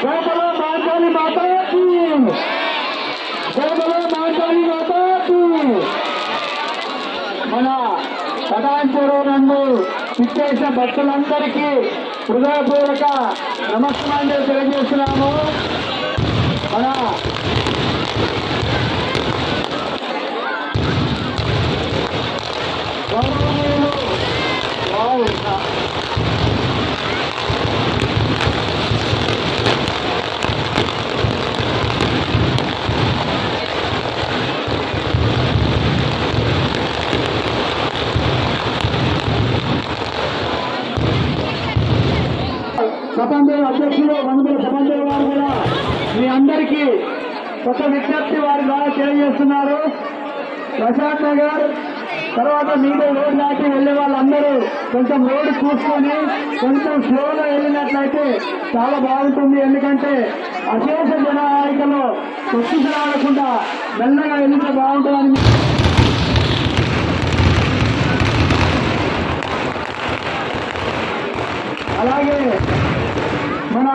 बोलो महाकाली माता की, बोलो महाकाली माता की। మన కటాంచెరువు నందు విచ్చేసిన భక్తులందరికీ హృదయపూర్వక నమస్కారాలు తెలియజేస్తున్నాము. మన గౌరవనీయులు సపందేవ్ అధ్యక్షులు మందుల సపందేవ్ గారు కూడా మీ అందరికీ ఒక విజ్ఞప్తి వారి ద్వారా తెలియజేస్తున్నారు. ప్రశాంత్ నగర్ తర్వాత మీద రోడ్ దాటి వెళ్లే వాళ్ళందరూ కొంచెం రోడ్డు చూసుకొని కొంచెం స్లోగా వెళ్ళినట్లయితే చాలా బాగుంటుంది. ఎందుకంటే అశేష జనాయికలో తొక్కిసి రాకుండా మెల్లగా వెళ్తే బాగుంటుందని. అలాగే మన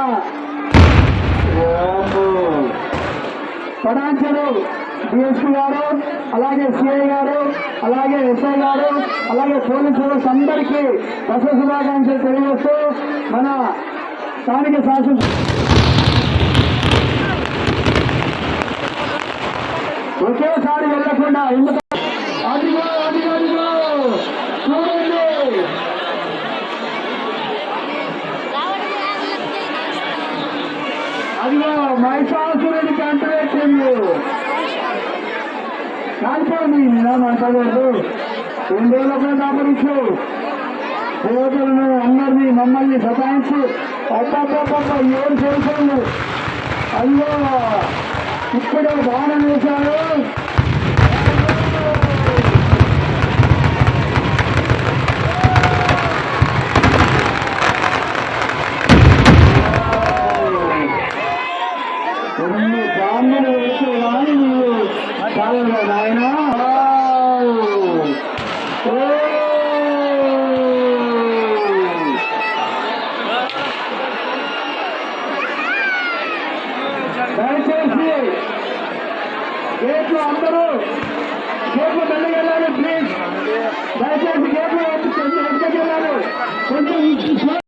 పడాంచెరు డిఎస్పీ గారు, అలాగే సిఐ గారు, అలాగే ఎస్ఐ గారు, అలాగే పోలీసులు అందరికీ దసరా శుభాకాంక్షలు తెలియజేస్తూ మన స్థానిక శాసన ఒకేసారి వెళ్లకుండా అదిగో అదిగో అదిగో చూడండి, అదిగో మహిషాసురుడికి అంటవేసింది. కాలిపోయింది ఇలా మాట్లాడలేదు. 2 రోజులపై దాపరించు పేదలను అందరినీ మమ్మల్ని సతాయించి అబ్బాబ్బాబ్బ ఏం చేశాను. అయ్యో ఇక్కడే బాణం వేశారు. బాంబులు వేసే కానీ నువ్వు చాలా నాయన. దయచేసి గేట్లు అందరూ గేట్లు వెళ్ళగెళ్ళాలి ప్లీజ్. దయచేసి గేట్లు వెళ్ళాలి కొంచెం